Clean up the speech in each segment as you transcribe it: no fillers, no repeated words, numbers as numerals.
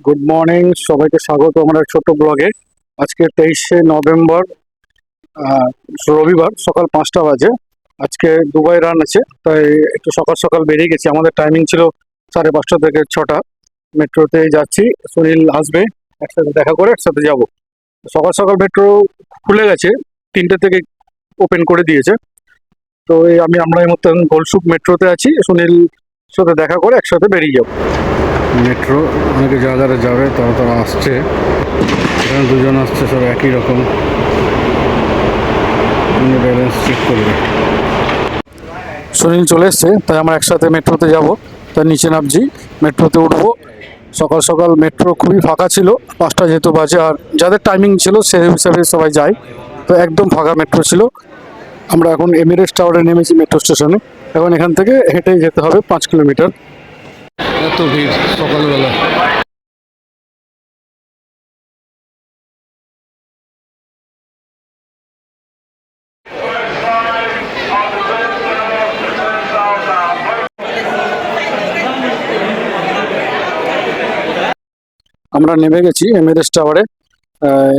Good morning, সবাইকে স্বাগত আমার এক ছোট্ট ব্লগে। আজকে 23শে নভেম্বর, আহ, রবিবার, সকাল 5টা বাজে। আজকে দুবাই রান আছে, তাই একটু সকাল সকাল বেরিয়ে গেছি। আমাদের টাইমিং ছিল 5:30 থেকে 6টা। মেট্রোতে যাচ্ছি, সুনীল আসবে, একসাথে দেখা করে একসাথে যাব। সকাল সকাল মেট্রো খুলে গেছে, 3টে থেকে ওপেন করে দিয়েছে। তো আমরা এই মতো গোলসুক মেট্রোতে আছি, সুনীল সাথে দেখা করে একসাথে বেরিয়ে যাবো। মেট্রো অনেকে যারা যাবে তারা আসছে, এখানে দুজন আসছে, সব একই রকম ব্যালেন্স চেক করবে। সুনীল চলে এসছে, তাই আমরা একসাথে মেট্রোতে যাব। তাই নিচে নামছি, মেট্রোতে উঠবো। সকাল সকাল মেট্রো খুবই ফাঁকা ছিল, 5টা যেহেতু বাজে, আর যাদের টাইমিং ছিল সেই হিসাবে সবাই যায়, তো একদম ফাঁকা মেট্রো ছিল। আমরা এখন এমিরেটস টাওয়ারে নেমেছি মেট্রো স্টেশনে। এখন এখান থেকে হেঁটেই যেতে হবে 5 কিলোমিটার। এত ভিড় সকালবেলা। আমরা নেমে গেছি এমিরেটস টাওয়ারে।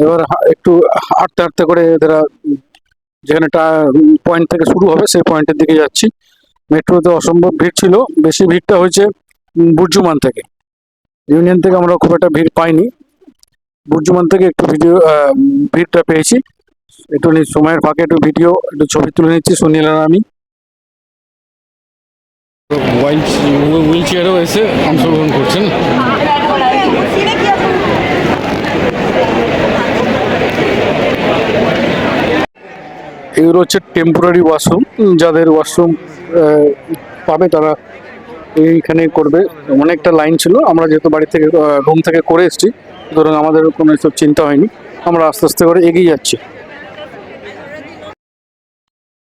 এবার একটু হাঁটতে হাঁটতে করে এরা যেখানে পয়েন্ট থেকে শুরু হবে সেই পয়েন্টের দিকে যাচ্ছি। মেট্রোতে অসম্ভব ভিড় ছিল, বেশি ভিড়টা হয়েছে বুর্জুমান থেকে। ইউনিয়ন থেকে আমরা খুব একটা ভিড় পাইনি, বুর্জুমান থেকে একটু ভিড়টা পেয়েছি। একটু সময়ের ফাঁকে একটু ছবি তুলে নিচ্ছি সুনীল আর আমি। হুইল চেয়ারেও এসে অংশগ্রহণ করছেন। এগুলো হচ্ছে টেম্পোরারি ওয়াশরুম, যাদের ওয়াশরুম পাবে তারা এইখানে করবে। অনেকটা লাইন ছিল, আমরা যেহেতু বাড়ি থেকে রুম থেকে করে এসেছি, সুতরাং আমাদের কোনো এসব চিন্তা হয়নি। আমরা আস্তে আস্তে করে এগিয়ে যাচ্ছি।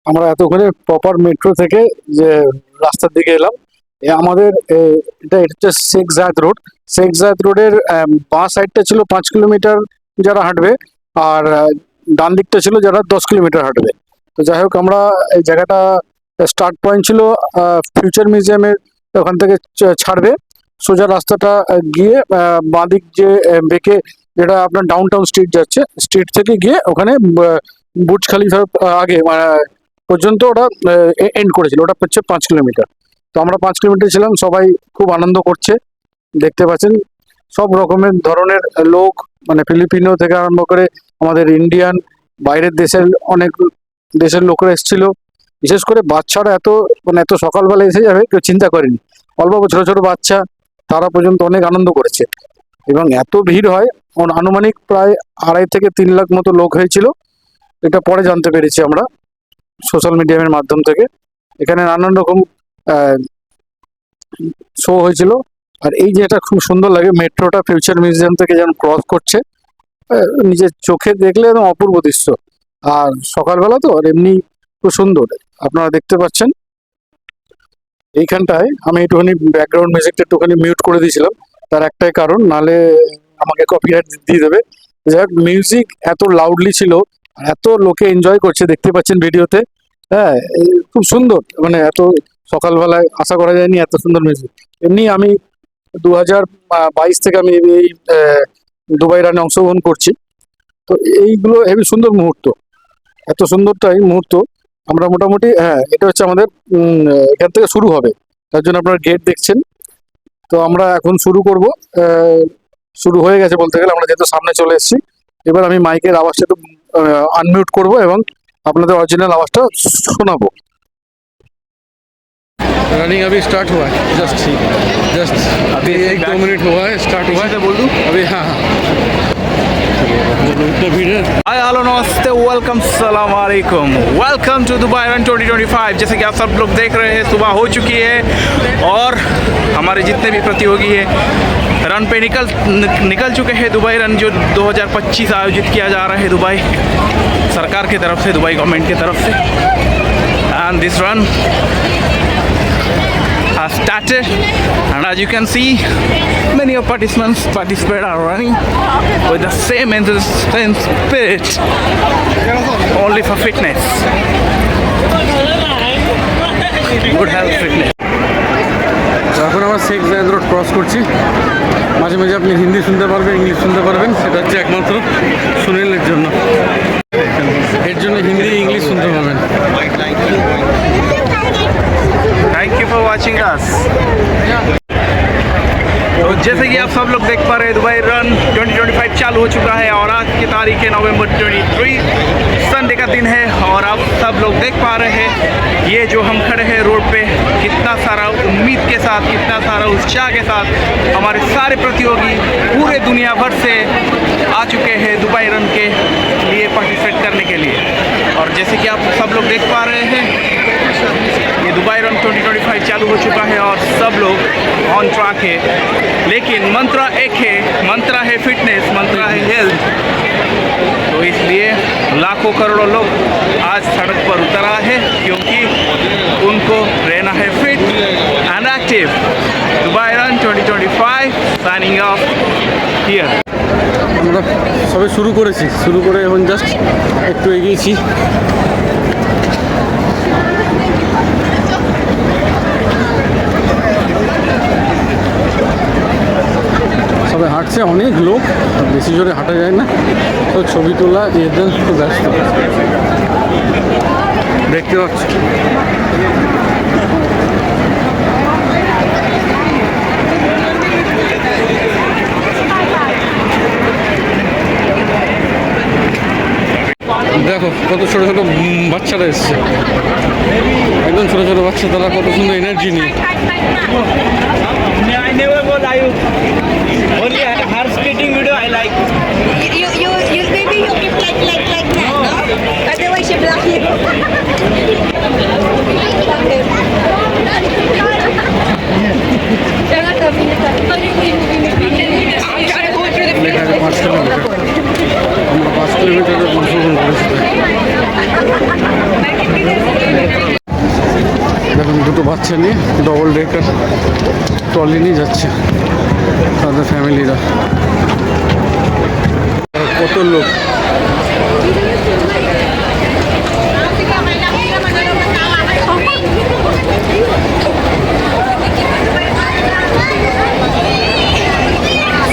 আমরা এতক্ষণে প্রপার মেট্রো থেকে যে রাস্তার দিকে এলাম। আমাদের এটা হচ্ছে শেখ জায়েদ রোড। শেখ জায়েদ রোডের বাঁ সাইডটা ছিল 5 কিলোমিটার যারা হাঁটবে, আর ডান দিকটা ছিল যারা 10 কিলোমিটার হাঁটবে। তো যাই হোক, আমরা এই জায়গাটা স্টার্ট পয়েন্ট ছিল ফিউচার মিউজিয়ামের, ওখান থেকে ছাড়বে সোজা রাস্তাটা গিয়ে বাঁ দিক যে বেঁকে, যেটা আপনার ডাউন টাউন স্ট্রিট যাচ্ছে, স্ট্রিট থেকে গিয়ে ওখানে বুর্জ খালিফার আগে পর্যন্ত ওটা এন্ড করেছিল। ওটা হচ্ছে 5 কিলোমিটার। তো আমরা 5 কিলোমিটার ছিলাম, সবাই খুব আনন্দ করছে। দেখতে পাচ্ছেন সব রকমের ধরনের লোক, মানে ফিলিপিনো থেকে আরম্ভ করে আমাদের ইন্ডিয়ান, বাইরের দেশের অনেক দেশের লোকরা এসেছিল। বিশেষ করে বাচ্চারা এত সকালবেলা এসে যাবে কেউ চিন্তা করেনি। অল্প ছোট ছোট বাচ্চা, তারা পর্যন্ত অনেক আনন্দ করেছে। এবং এত ভিড় হয়, আনুমানিক প্রায় 2.5 থেকে 3 লাখ মতো লোক হয়েছিল। এটা পরে জানতে পেরেছি আমরা সোশ্যাল মিডিয়ামের মাধ্যম থেকে। এখানে নানান রকম শো হয়েছিল। আর এই যে এটা খুব সুন্দর লাগে, মেট্রোটা ফিউচার মিউজিয়াম থেকে যেন ক্রস করছে, নিজের চোখে দেখলে একদম অপূর্ব দৃশ্য। আর সকালবেলা তো, আর এমনি খুব সুন্দর আপনারা দেখতে পাচ্ছেন। এইখানটায় আমি একটুখানি ব্যাকগ্রাউন্ড মিউজিকটা একটুখানি মিউট করে দিয়েছিলাম, তার একটাই কারণ, নালে আমাকে কপিরাইট দিয়ে দেবে। যাই হোক, মিউজিক এত লাউডলি ছিল, এত লোকে এনজয় করছে, দেখতে পাচ্ছেন ভিডিওতে। হ্যাঁ, খুব সুন্দর, মানে এত সকালবেলায় আশা করা যায়নি এত সুন্দর মিউজিক। এমনি আমি 2022 থেকে আমি এই দুবাই রানে অংশগ্রহণ করছি। তো এইগুলো হেবি সুন্দর মুহূর্ত, এত সুন্দরটাই মুহূর্ত। আমরা মোটামুটি, হ্যাঁ, এটা হচ্ছে আমাদের এখান থেকে শুরু হবে, তার জন্য আপনারা গেট দেখছেন। তো আমরা এখন শুরু করব। শুরু হয়ে গেছে বলতে গেলে, আমরা যেহেতু সামনে চলে এসেছি। এবার আমি মাইকের আওয়াজটা একটু আনমিউট করব এবং আপনাদের অরিজিনাল আওয়াজটা শোনাবো। रनिंग अभी स्टार्ट हुआ है, जस्ट अभी 1-2 मिनट हुआ है, स्टार्ट हुआ है। बोल दूँ अभी? हाँ हाँ। हाय हेलो नमस्ते, वेलकम, सलाम वालेकुम, वेलकम टू दुबई रन 2025। जैसे कि आप सब लोग देख रहे हैं, सुबह हो चुकी है और हमारे जितने भी प्रतियोगी हैं रन पे निकल चुके हैं। दुबई रन जो 2025 आयोजित किया जा रहा है दुबई सरकार की तरफ से, दुबई गवर्नमेंट की तरफ से। And this run has started, and as you can see, many of participants are running with the same spirit, only for fitness, good health, fitness. এখন আমরা শেখ জায়েদ রোড ক্রস করছি। মাঝে মাঝে আপনি হিন্দি শুনতে পারবেন, ইংলিশ শুনতে পারবেন, সেটা হচ্ছে একমাত্র সুনীলের জন্য। এর জন্য হিন্দি ইংলিশ শুনতে পাবেন। Thank you for watching us. तो जैसे कि आप सब लोग देख पा रहे हैं, दुबई रन 2025 चालू हो चुका है और आज की तारीख है नवंबर 23, संडे का दिन है। और आप सब लोग देख पा रहे हैं ये जो हम खड़े हैं रोड पे, कितना सारा उम्मीद के साथ, कितना सारा उत्साह के साथ हमारे सारे प्रतियोगी पूरे दुनिया भर से आ चुके हैं दुबई रन के लिए पार्टिसिपेट करने के लिए। और जैसे कि आप सब लोग देख पा रहे हैं, ये दुबई रन 2025 चालू हो चुका है और सब लोग ऑन ट्रैक है। लेकिन मंत्रा एक है, मंत्रा है फिटनेस, मंत्रा है हेल्थ। तो इसलिए लाखों करोड़ों लोग आज सड़क पर उतरा है क्योंकि उनको रहना है fit and active. Dubai run 2025 signing off here. আমরা সবে শুরু করেছি, শুরু করে এখন জাস্ট একটু এগিয়েছি। সবাই হাঁটছে, অনেক লোক, বেশি জোরে হাঁটা যায় না, তো ছবি তোলা এদের একটু ব্যস্ত দেখতে পাচ্ছ। দেখো কত ছোট ছোট বাচ্চারা এসছে, একদম ছোট ছোট বাচ্চা, তারা কত সুন্দর এনার্জি নিয়ে। I never go live. Only her skating video I like. You maybe you keep like that, no? Otherwise you block you. লেখা আছে 5 কিলোমিটার, আমরা 5 কিলোমিটারের অংশগ্রহণ করেছি। দেখুন দুটো বাচ্চা নিয়ে ডবল ডেকার ট্রলি নিয়ে যাচ্ছে তাদের ফ্যামিলিরা। কত লোক,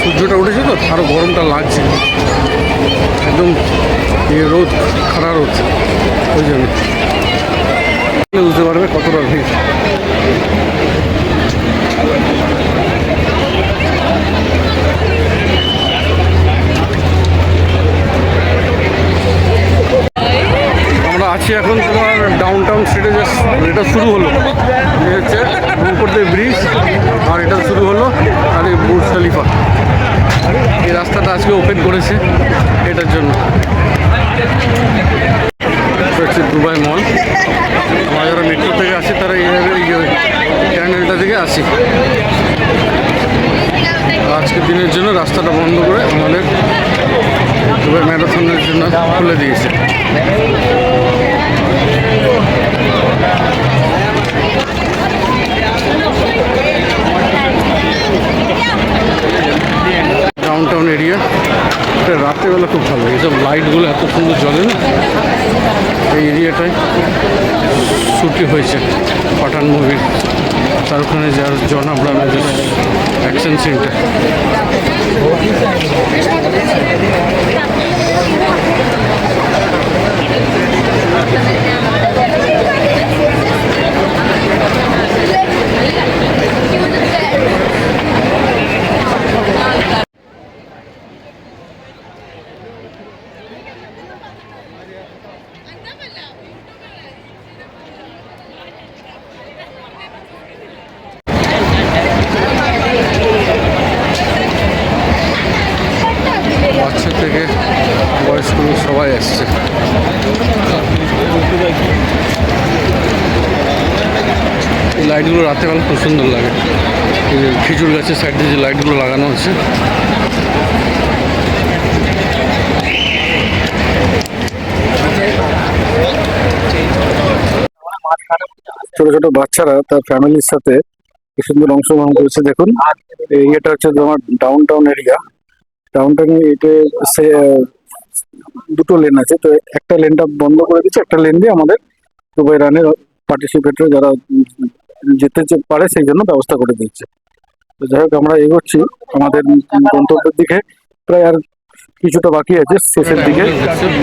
সূর্যটা উঠেছে তো আরো গরমটা লাগছে, একদম রোদ, খাড়া রোদ, ওই জন্য বুঝতে পারবে কতটা ভিড়। আমরা আছি এখন তোমার ডাউন টাউন স্ট্রিটে, যে এটা শুরু হলো, এই হচ্ছে উপর ব্রিজ, আর এটা শুরু হলো আর এই বুর্জ খলিফা। এই রাস্তাটা আজকে ওপেন করেছে এটার জন্য। হচ্ছে দুবাই মল। আমরা যারা মেট্রো থেকে আসি তারা এইভাবে ক্যান্ডেলটা থেকে আসি। আজকের দিনের জন্য রাস্তাটা বন্ধ করে আমাদের দুবাই ম্যারাথনের জন্য খুলে দিয়েছে। ডাউন টাউন এরিয়া, এটা রাত্রেবেলা খুব ভালো, এইসব লাইটগুলো এত সুন্দর জ্বলে না। এই এরিয়াটায় শুটিং হয়েছে পাঠান মুভির, শাহরুখ খানের যার জন আব্রাহামের যে অ্যাকশন সিনটা। বাচ্চা থেকে বয়স্ক সবাই আসছে। এই লাইটগুলো রাতেবেলা খুব সুন্দর লাগে। এই যে খেজুর গাছের সাইডে যে লাইটগুলো লাগানো আছে, ছোট ছোট বাচ্চারা তার ফ্যামিলির সাথে কি সুন্দর অংশগ্রহণ করেছে। দেখুন এটা হচ্ছে তোমার ডাউন টাউন এরিয়া। ডাউন টাউনে এটা দুটো লেন আছে, তো একটা লেনটা বন্ধ করে দিচ্ছে, একটা লেন দিয়ে আমাদের দুবাই রানের পার্টিসিপেটর যারা যেতে পারে সেই জন্য ব্যবস্থা করে দিচ্ছে। তো যাই হোক আমরা এগোচ্ছি আমাদের গন্তব্যের দিকে, প্রায় আর কিছুটা বাকি আছে শেষের দিকে,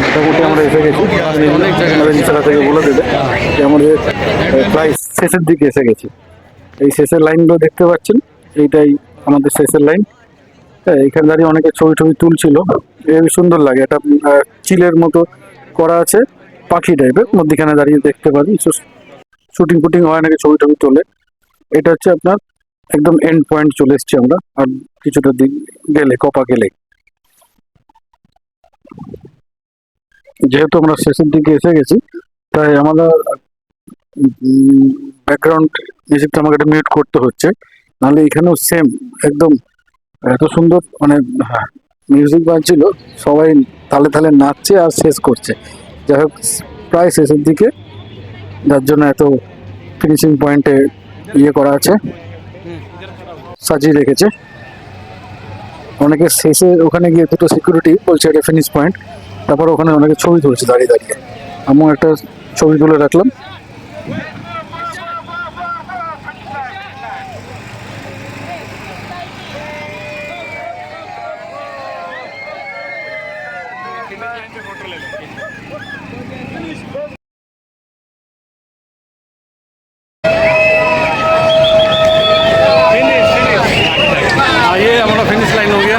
মোটামুটি আমরা এসে গেছি। আমাদের নিচেরা থেকে বলে দেবে যে আমাদের প্রায় শেষের দিকে এসে গেছি। এই শেষের লাইনগুলো দেখতে পাচ্ছেন, এইটাই আমাদের শেষের লাইন। হ্যাঁ, এখানে দাঁড়িয়ে অনেকে ছবি টবি তুলছিল, এই সুন্দর লাগে, একটা চিলের মতো করা আছে, পাখি টাইপের, মধ্যখানে দাঁড়িয়ে দেখতে পারি শুটিং ফুটিং হয়, নাকি ছবি টবি তোলে। এটা হচ্ছে আপনার একদম এন্ড পয়েন্ট চলে এসেছি আমরা, আর কিছুটা দিক গেলে কপা গেলে। যেহেতু আমরা শেষের দিকে এসে গেছি, তাই আমরা ব্যাকগ্রাউন্ড মিউজিকটা আমাকে একটা মিউট করতে হচ্ছে, নাহলে এখানেও সেম একদম এত সুন্দর মানে মিউজিক বাজছিল, সবাই তালে তালে নাচছে আর শেষ করছে। যাই হোক প্রায় শেষের দিকে, যার জন্য এত ফিনিশিং পয়েন্টে ইয়ে করা আছে, সাজিয়ে রেখেছে। অনেকে শেষে ওখানে গিয়ে দুটো সিকিউরিটি বলছে এটা ফিনিশ পয়েন্ট, তারপর ওখানে অনেকে ছবি তুলছে দাঁড়িয়ে দাঁড়িয়ে, আমিও একটা ছবি তুলে রাখলাম। ये हमारा फिनिश लाइन हो गया।